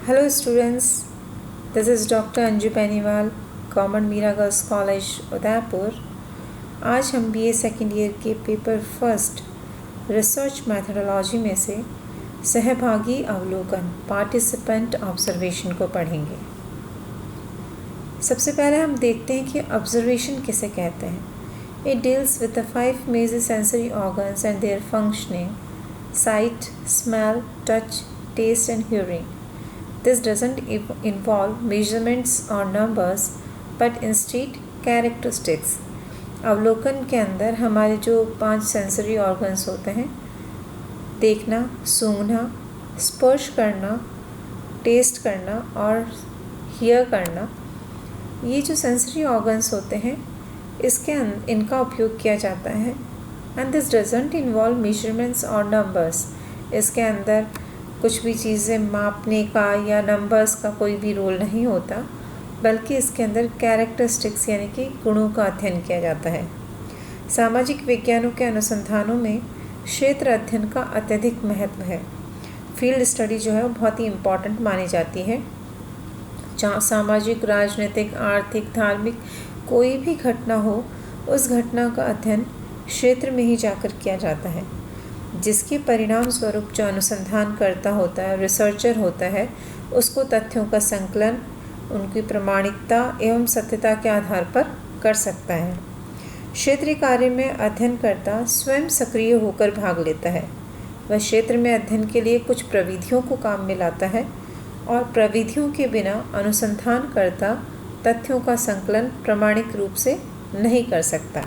Hello students, this is Dr. Anju Beniwal, government Meera girls college Udaipur. आज हम BA second year के paper first research methodology में से सहभागी अवलोकन पार्टिसिपेंट ऑब्जर्वेशन को पढ़ेंगे। सबसे पहले हम देखते हैं कि ऑब्जर्वेशन किसे कहते हैं। It deals with the 5 major sensory organs and their functioning: sight, smell, touch, taste and hearing. This doesn't involve measurements or numbers, but instead characteristics. अवलोकन के अंदर हमारे जो 5 सेंसरी ऑर्गन्स होते हैं, देखना, सूंघना, स्पर्श करना, टेस्ट करना और हियर करना, ये जो सेंसरी ऑर्गन्स होते हैं इनका उपयोग किया जाता है। And this doesn't involve measurements और नंबर्स। इसके अंदर कुछ भी चीज़ें मापने का या नंबर्स का कोई भी रोल नहीं होता, बल्कि इसके अंदर कैरेक्टरिस्टिक्स यानी कि गुणों का अध्ययन किया जाता है। सामाजिक विज्ञानों के अनुसंधानों में क्षेत्र अध्ययन का अत्यधिक महत्व है। फील्ड स्टडी जो है वो बहुत ही इम्पॉर्टेंट मानी जाती है। जहाँ सामाजिक, राजनीतिक, आर्थिक, धार्मिक कोई भी घटना हो, उस घटना का अध्ययन क्षेत्र में ही जाकर किया जाता है, जिसके परिणाम स्वरूप जो अनुसंधान करता होता है, रिसर्चर होता है, उसको तथ्यों का संकलन, उनकी प्रामाणिकता एवं सत्यता के आधार पर कर सकता है। क्षेत्रीय कार्य में अध्ययनकर्ता स्वयं सक्रिय होकर भाग लेता है। वह क्षेत्र में अध्ययन के लिए कुछ प्रविधियों को काम में लाता है और प्रविधियों के बिना अनुसंधानकर्ता तथ्यों का संकलन प्रामाणिक रूप से नहीं कर सकता।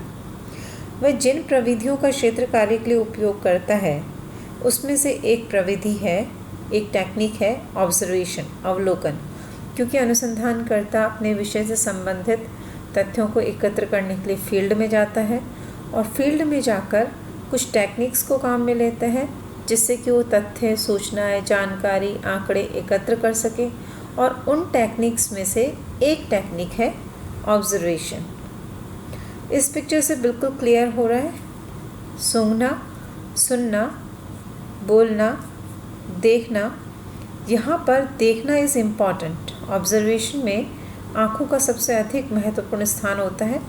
वह जिन प्रविधियों का क्षेत्र कार्य के लिए उपयोग करता है, उसमें से एक प्रविधि है, एक टेक्निक है ऑब्जर्वेशन, अवलोकन। क्योंकि अनुसंधानकर्ता अपने विषय से संबंधित तथ्यों को एकत्र करने के लिए फील्ड में जाता है और फील्ड में जाकर कुछ टेक्निक्स को काम में लेता है, जिससे कि वो तथ्य, सूचनाएं, जानकारी, आंकड़े एकत्र कर सके। और उन टेक्निक्स में से एक टेक्निक है ऑब्जर्वेशन। इस पिक्चर से बिल्कुल क्लियर हो रहा है, सूंघना, सुनना, बोलना, देखना। यहाँ पर देखना इज़ इम्पॉर्टेंट। ऑब्जर्वेशन में आँखों का सबसे अधिक महत्वपूर्ण स्थान होता है।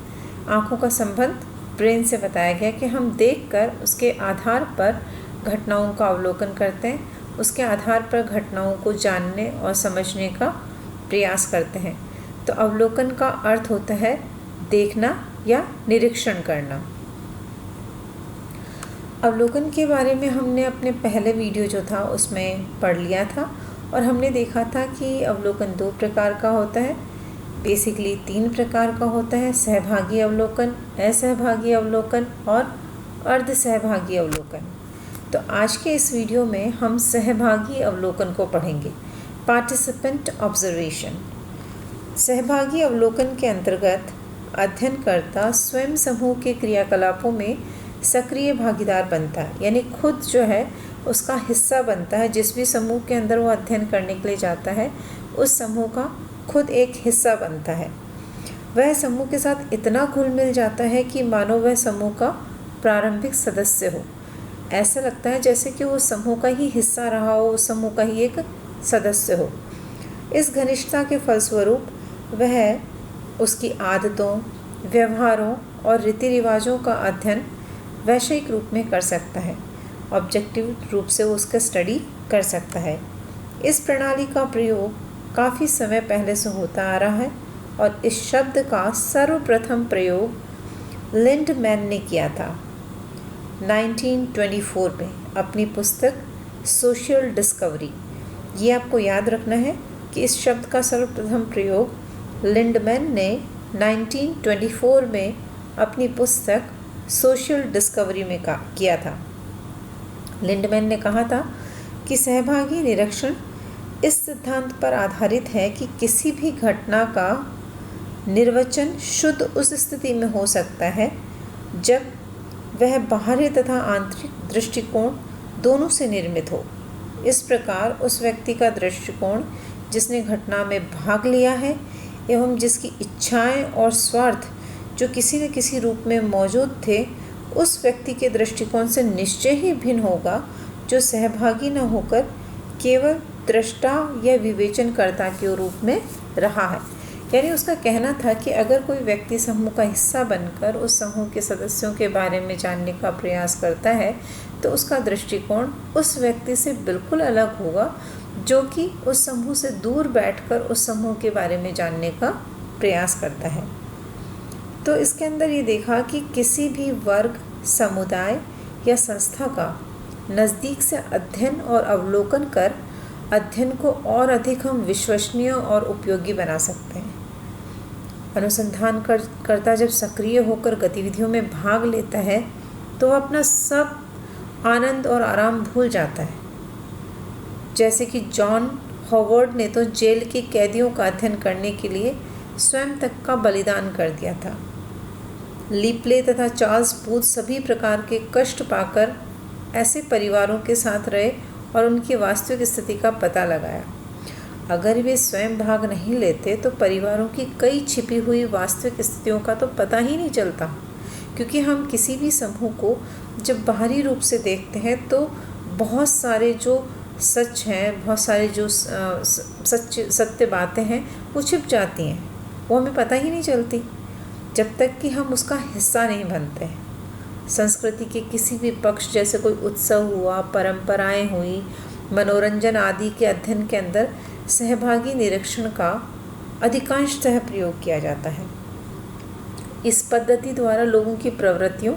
आँखों का संबंध ब्रेन से बताया गया कि हम देखकर उसके आधार पर घटनाओं का अवलोकन करते हैं, उसके आधार पर घटनाओं को जानने और समझने का प्रयास करते हैं। तो अवलोकन का अर्थ होता है देखना या निरीक्षण करना। अवलोकन के बारे में हमने अपने पहले वीडियो जो था उसमें पढ़ लिया था और हमने देखा था कि अवलोकन 2 प्रकार का होता है। बेसिकली 3 प्रकार का होता है: सहभागी अवलोकन, असहभागी अवलोकन और अर्ध सहभागी अवलोकन। तो आज के इस वीडियो में हम सहभागी अवलोकन को पढ़ेंगे, पार्टिसिपेंट ऑब्जर्वेशन। सहभागी अवलोकन के अंतर्गत अध्ययनकर्ता स्वयं समूह के क्रियाकलापों में सक्रिय भागीदार बनता है, यानी खुद जो है उसका हिस्सा बनता है। जिस भी समूह के अंदर वो अध्ययन करने के लिए जाता है, उस समूह का खुद एक हिस्सा बनता है। वह समूह के साथ इतना घुल मिल जाता है कि मानो वह समूह का प्रारंभिक सदस्य हो। ऐसा लगता है जैसे कि वो समूह का ही हिस्सा रहा हो, उस समूह का ही एक सदस्य हो। इस घनिष्ठता के फलस्वरूप वह उसकी आदतों, व्यवहारों और रीति रिवाजों का अध्ययन वैषयिक रूप में कर सकता है। ऑब्जेक्टिव रूप से वो उसका स्टडी कर सकता है। इस प्रणाली का प्रयोग काफ़ी समय पहले से होता आ रहा है और इस शब्द का सर्वप्रथम प्रयोग लिंडमैन ने किया था 1924 में अपनी पुस्तक सोशल डिस्कवरी। ये आपको याद रखना है कि इस शब्द का सर्वप्रथम प्रयोग लिंडमैन ने 1924 में अपनी पुस्तक सोशल डिस्कवरी में किया था। लिंडमैन ने कहा था कि सहभागी निरीक्षण इस सिद्धांत पर आधारित है कि किसी भी घटना का निर्वचन शुद्ध उस स्थिति में हो सकता है जब वह बाहरी तथा आंतरिक दृष्टिकोण दोनों से निर्मित हो। इस प्रकार उस व्यक्ति का दृष्टिकोण जिसने घटना में भाग लिया है एवं जिसकी इच्छाएं और स्वार्थ जो किसी न किसी रूप में मौजूद थे, उस व्यक्ति के दृष्टिकोण से निश्चय ही भिन्न होगा जो सहभागी न होकर केवल दृष्टा या विवेचनकर्ता के रूप में रहा है। यानी उसका कहना था कि अगर कोई व्यक्ति समूह का हिस्सा बनकर उस समूह के सदस्यों के बारे में जानने का प्रयास करता है तो उसका दृष्टिकोण उस व्यक्ति से बिल्कुल अलग होगा जो कि उस समूह से दूर बैठकर उस समूह के बारे में जानने का प्रयास करता है। तो इसके अंदर ये देखा कि किसी भी वर्ग, समुदाय या संस्था का नज़दीक से अध्ययन और अवलोकन कर अध्ययन को और अधिक हम विश्वसनीय और उपयोगी बना सकते हैं। अनुसंधानकर्ता जब सक्रिय होकर गतिविधियों में भाग लेता है तो वह अपना सब आनंद और आराम भूल जाता है। जैसे कि जॉन हॉवर्ड ने तो जेल के कैदियों का अध्ययन करने के लिए स्वयं तक का बलिदान कर दिया था। लिपले तथा चार्ल्स बूथ सभी प्रकार के कष्ट पाकर ऐसे परिवारों के साथ रहे और उनकी वास्तविक स्थिति का पता लगाया। अगर वे स्वयं भाग नहीं लेते तो परिवारों की कई छिपी हुई वास्तविक स्थितियों का तो पता ही नहीं चलता, क्योंकि हम किसी भी समूह को जब बाहरी रूप से देखते हैं तो बहुत सारे जो सच हैं, बहुत सारे जो सत्य बातें हैं वो छिप जाती हैं, वो हमें पता ही नहीं चलती जब तक कि हम उसका हिस्सा नहीं बनते हैं। संस्कृति के किसी भी पक्ष जैसे कोई उत्सव हुआ, परंपराएं हुई, मनोरंजन आदि के अध्ययन के अंदर सहभागी निरीक्षण का अधिकांशतः प्रयोग किया जाता है। इस पद्धति द्वारा लोगों की प्रवृत्तियों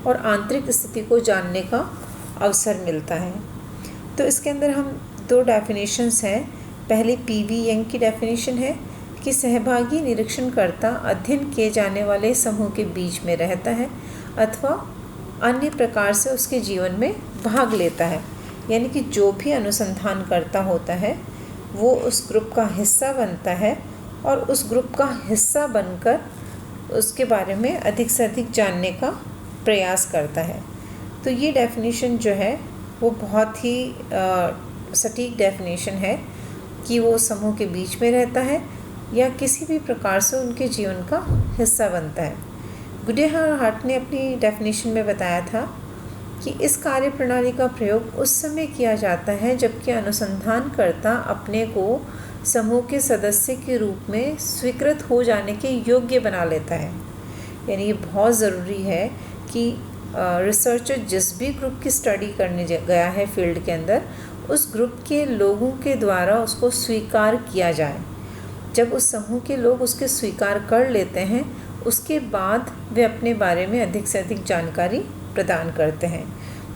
और आंतरिक स्थिति को जानने का अवसर मिलता है। तो इसके अंदर हम दो डेफिनेशंस हैं। पहली पीवी यंग की डेफिनेशन है कि सहभागी निरीक्षणकर्ता अध्ययन किए जाने वाले समूह के बीच में रहता है अथवा अन्य प्रकार से उसके जीवन में भाग लेता है। यानी कि जो भी अनुसंधान करता होता है वो उस ग्रुप का हिस्सा बनता है और उस ग्रुप का हिस्सा बनकर उसके बारे में अधिक से अधिक जानने का प्रयास करता है। तो ये डेफिनेशन जो है वो बहुत ही सटीक डेफिनेशन है कि वो समूह के बीच में रहता है या किसी भी प्रकार से उनके जीवन का हिस्सा बनता है। गुडेहार्ट ने अपनी डेफिनेशन में बताया था कि इस कार्य प्रणाली का प्रयोग उस समय किया जाता है जबकि अनुसंधानकर्ता अपने को समूह के सदस्य के रूप में स्वीकृत हो जाने के योग्य बना लेता है। यानी ये बहुत ज़रूरी है कि रिसर्चर जिस भी ग्रुप की स्टडी करने गया है फील्ड के अंदर, उस ग्रुप के लोगों के द्वारा उसको स्वीकार किया जाए। जब उस समूह के लोग उसके स्वीकार कर लेते हैं उसके बाद वे अपने बारे में अधिक से अधिक जानकारी प्रदान करते हैं।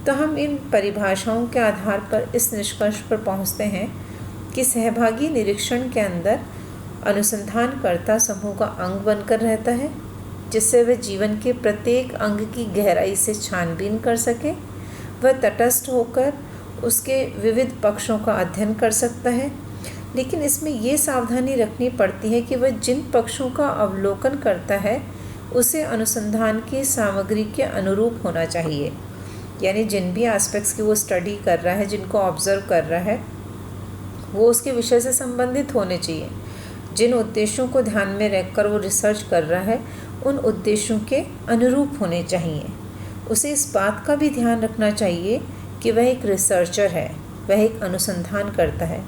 तो हम इन परिभाषाओं के आधार पर इस निष्कर्ष पर पहुंचते हैं कि सहभागी निरीक्षण के अंदर अनुसंधानकर्ता समूह का अंग बनकर रहता है, जिससे वह जीवन के प्रत्येक अंग की गहराई से छानबीन कर सके। वह तटस्थ होकर उसके विविध पक्षों का अध्ययन कर सकता है, लेकिन इसमें ये सावधानी रखनी पड़ती है कि वह जिन पक्षों का अवलोकन करता है उसे अनुसंधान की सामग्री के अनुरूप होना चाहिए। यानी जिन भी एस्पेक्ट्स की वो स्टडी कर रहा है, जिनको ऑब्ज़र्व कर रहा है, वो उसके विषय से संबंधित होने चाहिए। जिन उद्देश्यों को ध्यान में रखकर वो रिसर्च कर रहा है उन उद्देश्यों के अनुरूप होने चाहिए। उसे इस बात का भी ध्यान रखना चाहिए कि वह एक रिसर्चर है, वह एक अनुसंधान करता है।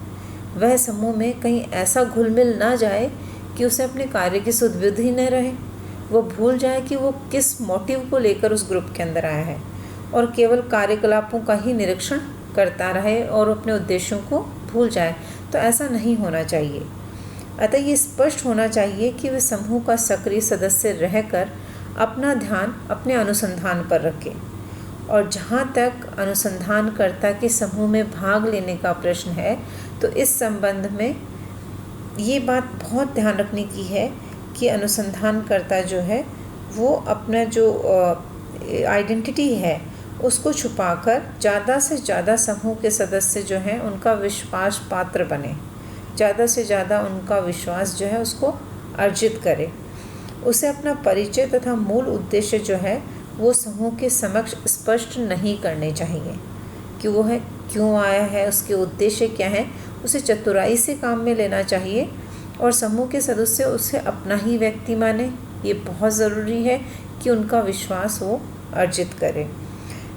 वह समूह में कहीं ऐसा घुल मिल ना जाए कि उसे अपने कार्य की सुध-बुध ही न रहे, वो भूल जाए कि वो किस मोटिव को लेकर उस ग्रुप के अंदर आया है और केवल कार्यकलापों का ही निरीक्षण करता रहे और अपने उद्देश्यों को भूल जाए। तो ऐसा नहीं होना चाहिए। अतः ये स्पष्ट होना चाहिए कि वे समूह का सक्रिय सदस्य रहकर अपना ध्यान अपने अनुसंधान पर रखें। और जहाँ तक अनुसंधानकर्ता के समूह में भाग लेने का प्रश्न है तो इस संबंध में ये बात बहुत ध्यान रखने की है कि अनुसंधानकर्ता जो है वो अपना जो आइडेंटिटी है उसको छुपाकर ज़्यादा से ज़्यादा समूह के सदस्य जो हैं उनका विश्वास पात्र बने, ज़्यादा से ज़्यादा उनका विश्वास जो है उसको अर्जित करे। उसे अपना परिचय तथा मूल उद्देश्य जो है वो समूह के समक्ष स्पष्ट नहीं करने चाहिए कि वो है क्यों आया है, उसके उद्देश्य क्या है। उसे चतुराई से काम में लेना चाहिए और समूह के सदस्य उसे अपना ही व्यक्ति माने। ये बहुत ज़रूरी है कि उनका विश्वास वो अर्जित करे।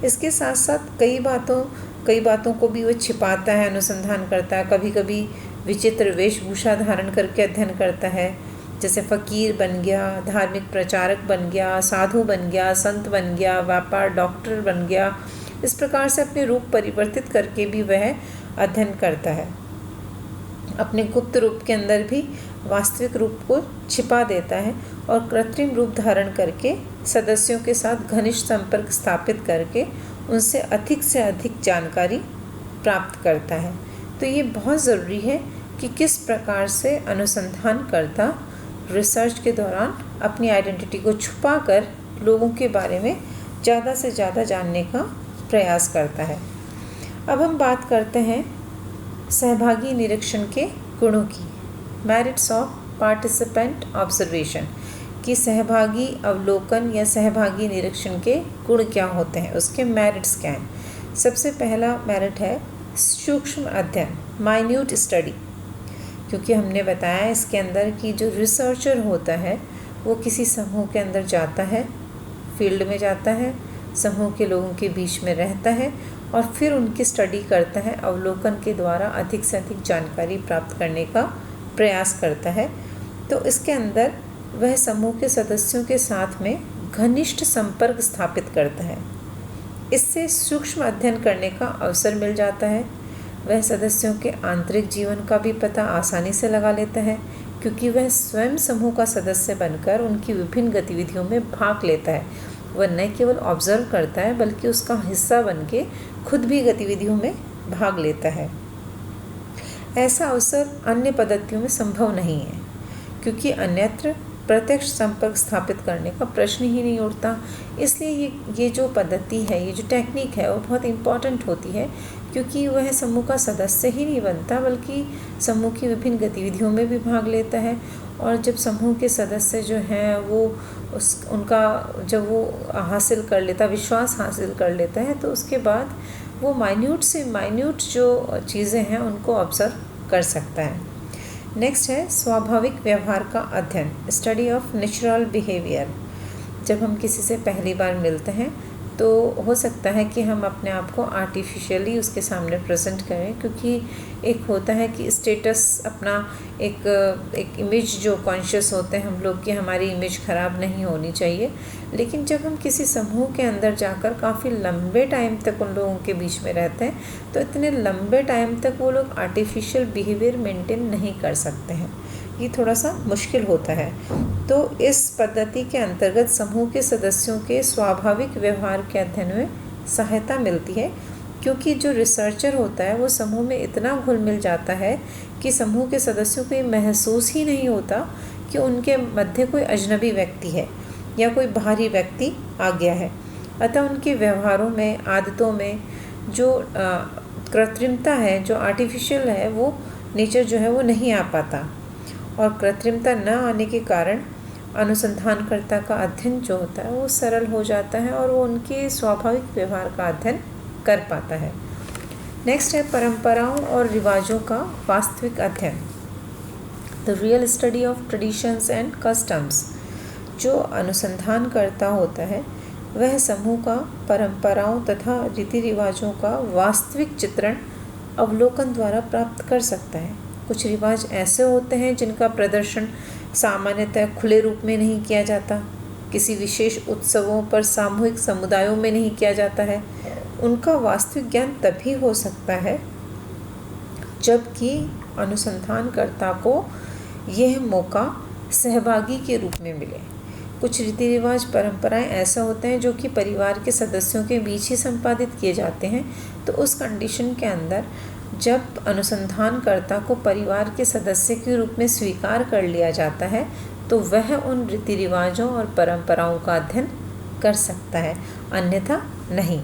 इसके साथ साथ कई बातों कई बातों को भी वो छिपाता है, अनुसंधान करता है। कभी कभी विचित्र वेशभूषा धारण करके अध्ययन करता है, जैसे फ़कीर बन गया, धार्मिक प्रचारक बन गया, साधु बन गया, संत बन गया, व्यापार डॉक्टर बन गया। इस प्रकार से अपने रूप परिवर्तित करके भी वह अध्ययन करता है। अपने गुप्त रूप के अंदर भी वास्तविक रूप को छिपा देता है और कृत्रिम रूप धारण करके सदस्यों के साथ घनिष्ठ संपर्क स्थापित करके उनसे अधिक से अधिक जानकारी प्राप्त करता है। तो ये बहुत ज़रूरी है कि किस प्रकार से अनुसंधानकर्ता रिसर्च के दौरान अपनी आइडेंटिटी को छुपाकर लोगों के बारे में ज़्यादा से ज़्यादा जानने का प्रयास करता है। अब हम बात करते हैं सहभागी निरीक्षण के गुणों की, मेरिट्स ऑफ पार्टिसिपेंट ऑब्जर्वेशन, कि सहभागी अवलोकन या सहभागी निरीक्षण के गुण क्या होते हैं, उसके मेरिट्स क्या हैं। सबसे पहला मेरिट है सूक्ष्म अध्ययन, माइन्यूट स्टडी, क्योंकि हमने बताया इसके अंदर कि जो रिसर्चर होता है वो किसी समूह के अंदर जाता है, फील्ड में जाता है, समूह के लोगों के बीच में रहता है और फिर उनकी स्टडी करता है, अवलोकन के द्वारा अधिक से अधिक जानकारी प्राप्त करने का प्रयास करता है। तो इसके अंदर वह समूह के सदस्यों के साथ में घनिष्ठ संपर्क स्थापित करता है। इससे सूक्ष्म अध्ययन करने का अवसर मिल जाता है। वह सदस्यों के आंतरिक जीवन का भी पता आसानी से लगा लेता है, क्योंकि वह स्वयं समूह का सदस्य बनकर उनकी विभिन्न गतिविधियों में भाग लेता है। वह न केवल ऑब्जर्व करता है बल्कि उसका हिस्सा बनके खुद भी गतिविधियों में भाग लेता है। ऐसा अवसर अन्य पद्धतियों में संभव नहीं है, क्योंकि अन्यत्र प्रत्यक्ष संपर्क स्थापित करने का प्रश्न ही नहीं उठता। इसलिए ये जो पद्धति है, ये जो टेक्निक है, वो बहुत इम्पॉर्टेंट होती है, क्योंकि वह समूह का सदस्य ही नहीं बनता बल्कि समूह की विभिन्न गतिविधियों में भी भाग लेता है। और जब समूह के सदस्य जो हैं वो उनका जब वो हासिल कर लेता, विश्वास हासिल कर लेता है, तो उसके बाद वो माइन्यूट से माइन्यूट जो चीज़ें हैं उनको ऑब्जर्व कर सकता है। नेक्स्ट है स्वाभाविक व्यवहार का अध्ययन, स्टडी ऑफ नेचुरल बिहेवियर। जब हम किसी से पहली बार मिलते हैं तो हो सकता है कि हम अपने आप को आर्टिफिशियली उसके सामने प्रेजेंट करें, क्योंकि एक होता है कि स्टेटस अपना एक इमेज जो कॉन्शियस होते हैं हम लोग कि हमारी इमेज ख़राब नहीं होनी चाहिए। लेकिन जब हम किसी समूह के अंदर जाकर काफ़ी लंबे टाइम तक उन लोगों के बीच में रहते हैं तो इतने लंबे टाइम तक वो लोग आर्टिफिशियल बिहेवियर मेंटेन नहीं कर सकते हैं, ये थोड़ा सा मुश्किल होता है। तो इस पद्धति के अंतर्गत समूह के सदस्यों के स्वाभाविक व्यवहार के अध्ययन में सहायता मिलती है, क्योंकि जो रिसर्चर होता है वो समूह में इतना घुल मिल जाता है कि समूह के सदस्यों को ये महसूस ही नहीं होता कि उनके मध्य कोई अजनबी व्यक्ति है या कोई बाहरी व्यक्ति आ गया है। अतः उनके व्यवहारों में, आदतों में जो कृत्रिमता है, जो आर्टिफिशियल है, वो नेचर जो है वो नहीं आ पाता। और कृत्रिमता न आने के कारण अनुसंधानकर्ता का अध्ययन जो होता है वो सरल हो जाता है और वो उनके स्वाभाविक व्यवहार का अध्ययन कर पाता है। नेक्स्ट है परंपराओं और रिवाजों का वास्तविक अध्ययन, the real study of traditions and customs. जो अनुसंधानकर्ता होता है वह समूह का परंपराओं तथा रीति रिवाजों का वास्तविक चित्रण अवलोकन द्वारा प्राप्त कर सकता है। कुछ रिवाज ऐसे होते हैं जिनका प्रदर्शन सामान्यतः खुले रूप में नहीं किया जाता, किसी विशेष उत्सवों पर सामूहिक समुदायों में नहीं किया जाता है। उनका वास्तविक ज्ञान तभी हो सकता है जबकि अनुसंधानकर्ता को यह मौका सहभागी के रूप में मिले। कुछ रीति रिवाज, परंपराएं ऐसा होते हैं जो कि परिवार के सदस्यों के बीच ही संपादित किए जाते हैं। तो उस कंडीशन के अंदर जब अनुसंधानकर्ता को परिवार के सदस्य के रूप में स्वीकार कर लिया जाता है तो वह उन रीति रिवाजों और परंपराओं का अध्ययन कर सकता है, अन्यथा नहीं।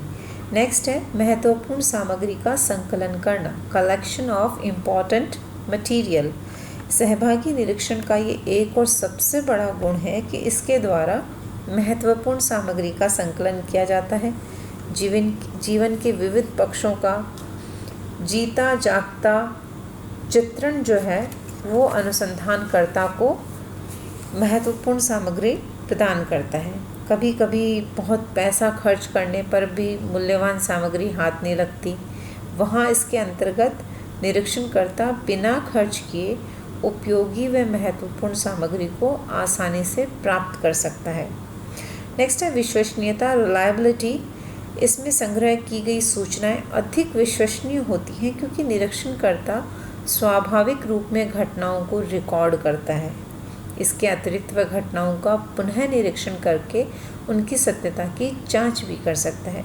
नेक्स्ट है महत्वपूर्ण सामग्री का संकलन करना, कलेक्शन ऑफ इम्पॉर्टेंट मटेरियल। सहभागी निरीक्षण का ये एक और सबसे बड़ा गुण है कि इसके द्वारा महत्वपूर्ण सामग्री का संकलन किया जाता है। जीवन के विविध पक्षों का जीता जागता चित्रण जो है वो अनुसंधानकर्ता को महत्वपूर्ण सामग्री प्रदान करता है। कभी कभी बहुत पैसा खर्च करने पर भी मूल्यवान सामग्री हाथ नहीं लगती, वहाँ इसके अंतर्गत निरीक्षणकर्ता बिना खर्च किए उपयोगी व महत्वपूर्ण सामग्री को आसानी से प्राप्त कर सकता है। नेक्स्ट है विश्वसनीयता, रिलायबिलिटी। इसमें संग्रह की गई सूचनाएं अधिक विश्वसनीय होती हैं क्योंकि निरीक्षणकर्ता स्वाभाविक रूप में घटनाओं को रिकॉर्ड करता है। इसके अतिरिक्त वह घटनाओं का पुनः निरीक्षण करके उनकी सत्यता की जांच भी कर सकता है।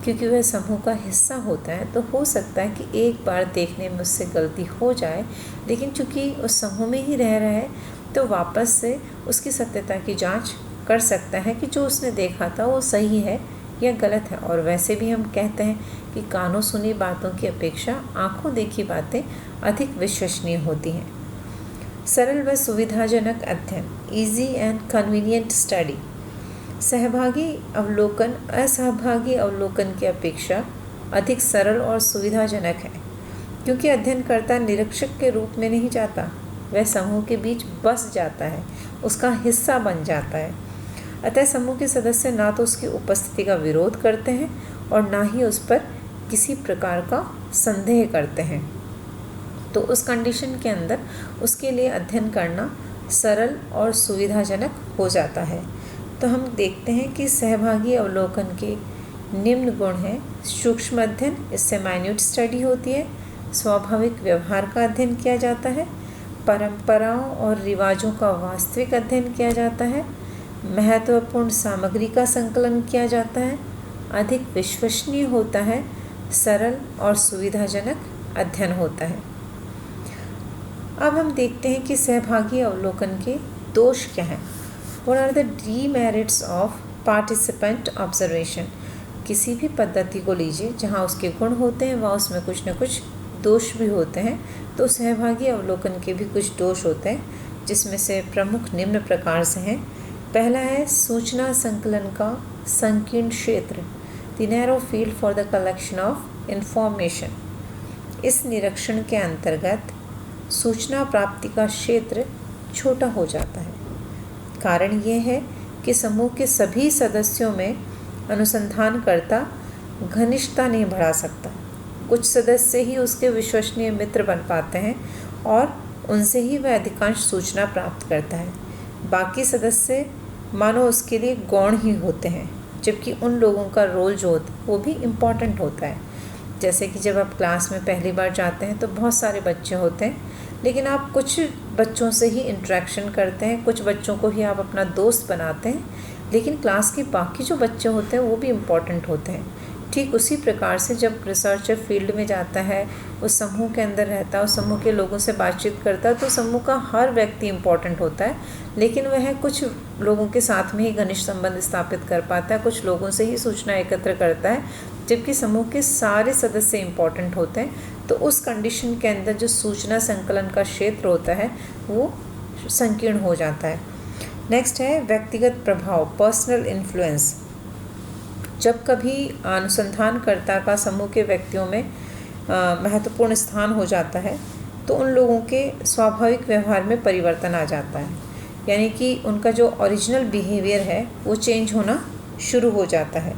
क्योंकि वह समूह का हिस्सा होता है तो हो सकता है कि एक बार देखने में उससे गलती हो जाए, लेकिन चूंकि उस समूह में ही रह रहा है तो वापस से उसकी सत्यता की जांच कर सकता है कि जो उसने देखा था वो सही है या गलत है। और वैसे भी हम कहते हैं कि कानों सुनी बातों की अपेक्षा आंखों देखी बातें अधिक विश्वसनीय होती हैं। सरल व सुविधाजनक अध्ययन, ईजी एंड कन्वीनियंट स्टडी। सहभागी अवलोकन असहभागी अवलोकन की अपेक्षा अधिक सरल और सुविधाजनक है क्योंकि अध्ययनकर्ता निरीक्षक के रूप में नहीं जाता, वह समूह के बीच बस जाता है, उसका हिस्सा बन जाता है। अतः समूह के सदस्य ना तो उसकी उपस्थिति का विरोध करते हैं और ना ही उस पर किसी प्रकार का संदेह करते हैं। तो उस कंडीशन के अंदर उसके लिए अध्ययन करना सरल और सुविधाजनक हो जाता है। तो हम देखते हैं कि सहभागी अवलोकन के निम्न गुण हैं। सूक्ष्म अध्ययन, इससे माइन्यूट स्टडी होती है। स्वाभाविक व्यवहार का अध्ययन किया जाता है। परंपराओं और रिवाजों का वास्तविक अध्ययन किया जाता है। महत्वपूर्ण सामग्री का संकलन किया जाता है। अधिक विश्वसनीय होता है। सरल और सुविधाजनक अध्ययन होता है। अब हम देखते हैं कि सहभागी अवलोकन के दोष क्या हैं। What are the demerits of participant observation? किसी भी पद्धति को लीजिए जहाँ उसके गुण होते हैं वहाँ उसमें कुछ न कुछ दोष भी होते हैं। तो सहभागी अवलोकन के भी कुछ दोष होते हैं जिसमें से प्रमुख निम्न प्रकार से हैं। पहला है सूचना संकलन का संकीर्ण क्षेत्र, the narrow field for the collection of information. इस निरीक्षण के अंतर्गत सूचना प्राप्ति का क्षेत्र छोटा हो जाता है। कारण यह है कि समूह के सभी सदस्यों में अनुसंधानकर्ता घनिष्ठता नहीं बढ़ा सकता। कुछ सदस्य ही उसके विश्वसनीय मित्र बन पाते हैं और उनसे ही वह अधिकांश सूचना प्राप्त करता है। बाकी सदस्य मानो उसके लिए गौण ही होते हैं, जबकि उन लोगों का रोल जो होता है वो भी इम्पॉर्टेंट होता है। जैसे कि जब आप क्लास में पहली बार जाते हैं तो बहुत सारे बच्चे होते हैं, लेकिन आप कुछ बच्चों से ही इंटरेक्शन करते हैं, कुछ बच्चों को ही आप अपना दोस्त बनाते हैं, लेकिन क्लास के बाकी जो बच्चे होते हैं वो भी इम्पॉर्टेंट होते हैं। ठीक उसी प्रकार से जब रिसर्चर फील्ड में जाता है, उस समूह के अंदर रहता है, उस समूह के लोगों से बातचीत करता है, तो समूह का हर व्यक्ति इम्पॉर्टेंट होता है, लेकिन वह कुछ लोगों के साथ में ही घनिष्ठ संबंध स्थापित कर पाता है, कुछ लोगों से ही सूचना एकत्र करता है, जबकि समूह के सारे सदस्य इम्पॉर्टेंट होते हैं। तो उस कंडीशन के अंदर जो सूचना संकलन का क्षेत्र होता है वो संकीर्ण हो जाता है। नेक्स्ट है व्यक्तिगत प्रभाव, पर्सनल इन्फ्लुएंस। जब कभी अनुसंधानकर्ता का समूह के व्यक्तियों में महत्वपूर्ण स्थान हो जाता है तो उन लोगों के स्वाभाविक व्यवहार में परिवर्तन आ जाता है, यानी कि उनका जो ओरिजिनल बिहेवियर है वो चेंज होना शुरू हो जाता है।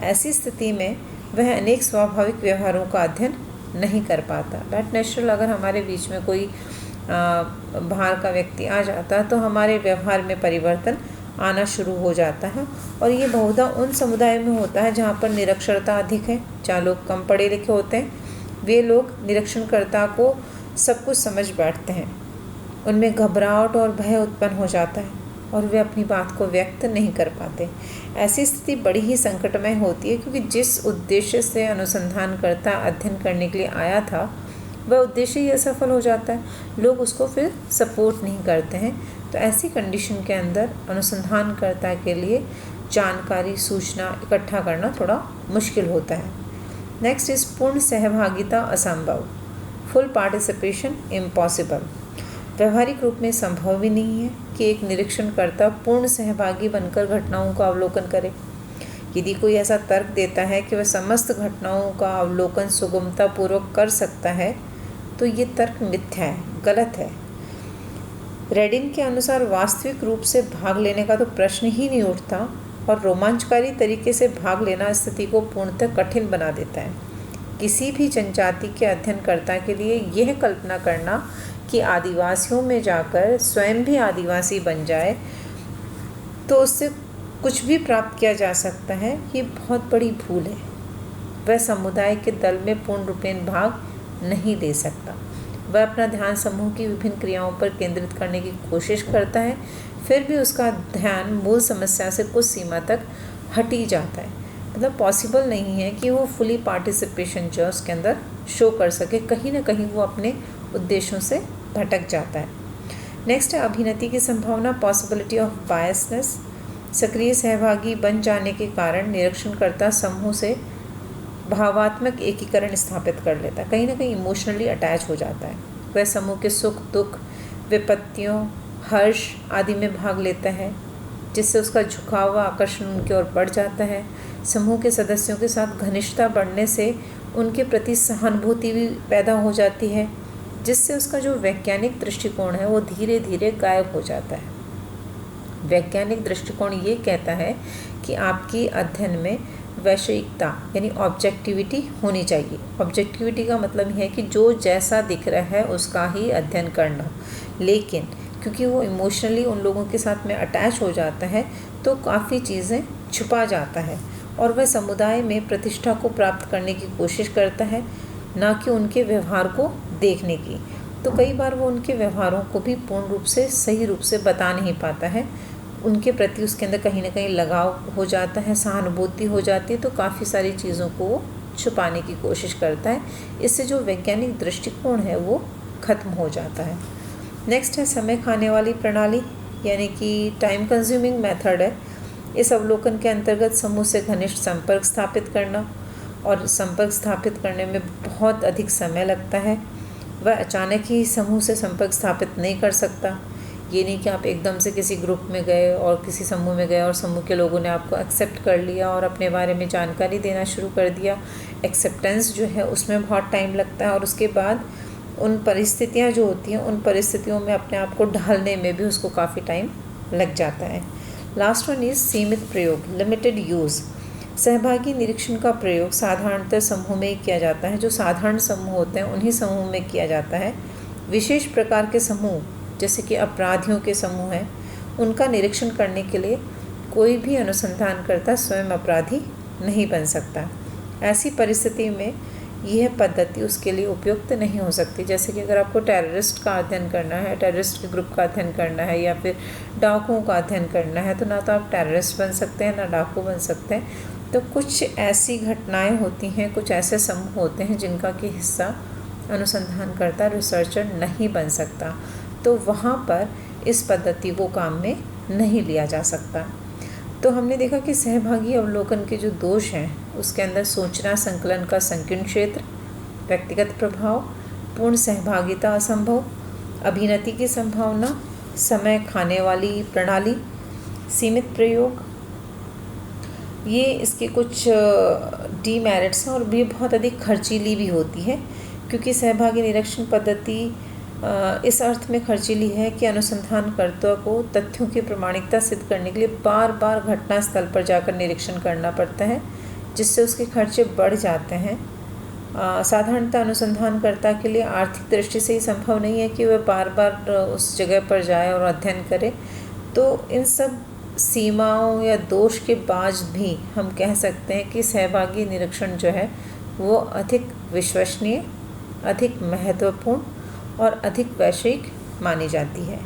ऐसी स्थिति में वह अनेक स्वाभाविक व्यवहारों का अध्ययन नहीं कर पाता। दैट नेचुरल, अगर हमारे बीच में कोई बाहर का व्यक्ति आ जाता है तो हमारे व्यवहार में परिवर्तन आना शुरू हो जाता है। और ये बहुधा उन समुदाय में होता है जहाँ पर निरक्षरता अधिक है, जहाँ लोग कम पढ़े लिखे होते हैं। वे लोग निरीक्षणकर्ता को सब कुछ समझ बैठते हैं, उनमें घबराहट और भय उत्पन्न हो जाता है और वे अपनी बात को व्यक्त नहीं कर पाते। ऐसी स्थिति बड़ी ही संकटमय होती है क्योंकि जिस उद्देश्य से अनुसंधानकर्ता अध्ययन करने के लिए आया था वह उद्देश्य ही असफल हो जाता है, लोग उसको फिर सपोर्ट नहीं करते हैं। तो ऐसी कंडीशन के अंदर अनुसंधानकर्ता के लिए जानकारी, सूचना इकट्ठा करना थोड़ा मुश्किल होता है। नेक्स्ट इज पूर्ण सहभागिता असंभव, फुल पार्टिसिपेशन इम्पॉसिबल। व्यवहारिक रूप में संभव भी नहीं है कि एक निरीक्षणकर्ता पूर्ण सहभागी बनकर घटनाओं का अवलोकन करे। यदि कोई ऐसा तर्क देता है कि वह समस्त घटनाओं का अवलोकन सुगमतापूर्वक कर सकता है तो ये तर्क मिथ्या है, गलत है। रेडिन के अनुसार वास्तविक रूप से भाग लेने का तो प्रश्न ही नहीं उठता और रोमांचकारी तरीके से भाग लेना स्थिति को पूर्णतः कठिन बना देता है। किसी भी जनजाति के अध्ययनकर्ता के लिए यह कल्पना करना कि आदिवासियों में जाकर स्वयं भी आदिवासी बन जाए तो उससे कुछ भी प्राप्त किया जा सकता है, ये बहुत बड़ी भूल है। वह समुदाय के दल में पूर्ण रूपेण भाग नहीं ले सकता। वह अपना ध्यान समूह की विभिन्न क्रियाओं पर केंद्रित करने की कोशिश करता है, फिर भी उसका ध्यान मूल समस्या से कुछ सीमा तक हट ही जाता है। मतलब पॉसिबल नहीं है कि वो फुली पार्टिसिपेशन जो उसके अंदर शो कर सके, कहीं ना कहीं वो अपने उद्देश्यों से भटक जाता है। नेक्स्ट है अभिनति की संभावना, पॉसिबिलिटी ऑफ बायसनेस। सक्रिय सहभागी बन जाने के कारण निरीक्षणकर्ता समूह से भावात्मक एकीकरण स्थापित कर लेता है, कहीं ना कहीं इमोशनली अटैच हो जाता है। वह समूह के सुख दुख, विपत्तियों, हर्ष आदि में भाग लेता है, जिससे उसका झुकाव व आकर्षण उनकी ओर बढ़ जाता है। समूह के सदस्यों के साथ घनिष्ठता बढ़ने से उनके प्रति सहानुभूति भी पैदा हो जाती है, जिससे उसका जो वैज्ञानिक दृष्टिकोण है वो धीरे धीरे गायब हो जाता है। वैज्ञानिक दृष्टिकोण ये कहता है कि आपकी अध्ययन में वैषयिकता यानी ऑब्जेक्टिविटी होनी चाहिए। ऑब्जेक्टिविटी का मतलब है कि जो जैसा दिख रहा है उसका ही अध्ययन करना, लेकिन क्योंकि वो इमोशनली उन लोगों के साथ में अटैच हो जाता है तो काफ़ी चीज़ें छुपा जाता है और वह समुदाय में प्रतिष्ठा को प्राप्त करने की कोशिश करता है, ना कि उनके व्यवहार को देखने की। तो कई बार वो उनके व्यवहारों को भी पूर्ण रूप से सही रूप से बता नहीं पाता है, उनके प्रति उसके अंदर कहीं ना कहीं लगाव हो जाता है, सहानुभूति हो जाती है, तो काफ़ी सारी चीज़ों को वो छुपाने की कोशिश करता है। इससे जो वैज्ञानिक दृष्टिकोण है वो ख़त्म हो जाता है। नेक्स्ट है समय खाने वाली प्रणाली, यानी कि टाइम कंज्यूमिंग मेथड है। इस अवलोकन के अंतर्गत समूह से घनिष्ठ संपर्क स्थापित करना, और संपर्क स्थापित करने में बहुत अधिक समय लगता है। वह अचानक ही समूह से संपर्क स्थापित नहीं कर सकता। ये नहीं कि आप एकदम से किसी ग्रुप में गए और किसी समूह में गए और समूह के लोगों ने आपको एक्सेप्ट कर लिया और अपने बारे में जानकारी देना शुरू कर दिया। एक्सेप्टेंस जो है उसमें बहुत टाइम लगता है, और उसके बाद उन परिस्थितियाँ जो होती हैं उन परिस्थितियों में अपने आप को ढालने में भी उसको काफ़ी टाइम लग जाता है। लास्ट वन इज़ सीमित प्रयोग, लिमिटेड यूज़। सहभागी निरीक्षण का प्रयोग साधारणतः समूह में ही किया जाता है। जो साधारण समूह होते हैं उन्हीं समूह में किया जाता है। विशेष प्रकार के समूह जैसे कि अपराधियों के समूह हैं, उनका निरीक्षण करने के लिए कोई भी अनुसंधानकर्ता स्वयं अपराधी नहीं बन सकता। ऐसी परिस्थिति में यह पद्धति उसके लिए उपयुक्त नहीं हो सकती। जैसे कि अगर आपको टेररिस्ट का अध्ययन करना है, टेररिस्ट के ग्रुप का अध्ययन करना है, या फिर डाकुओं का अध्ययन करना है, तो ना तो आप टेररिस्ट बन सकते हैं ना डाकू बन सकते हैं। तो कुछ ऐसी घटनाएं होती हैं, कुछ ऐसे समूह होते हैं जिनका कि हिस्सा अनुसंधानकर्ता रिसर्चर नहीं बन सकता, तो वहाँ पर इस पद्धति को काम में नहीं लिया जा सकता। तो हमने देखा कि सहभागी अवलोकन के जो दोष हैं उसके अंदर सोचना संकलन का संकीर्ण क्षेत्र, व्यक्तिगत प्रभाव, पूर्ण सहभागिता असंभव, अभिनति की संभावना, समय खाने वाली प्रणाली, सीमित प्रयोग, ये इसके कुछ डीमेरिट्स हैं और ये बहुत अधिक खर्चीली भी होती है, क्योंकि सहभागी निरीक्षण पद्धति इस अर्थ में खर्चीली है कि अनुसंधानकर्ता को तथ्यों की प्रामाणिकता सिद्ध करने के लिए बार बार घटना स्थल पर जाकर निरीक्षण करना पड़ता है, जिससे उसके खर्चे बढ़ जाते हैं। साधारणतः अनुसंधानकर्ता के लिए आर्थिक दृष्टि से ही संभव नहीं है कि वह बार बार उस जगह पर जाए और अध्ययन करे। तो इन सब सीमाओं या दोष के बाद भी हम कह सकते हैं कि सहभागी निरीक्षण जो है वो अधिक विश्वसनीय, अधिक महत्वपूर्ण और अधिक वैश्विक मानी जाती है।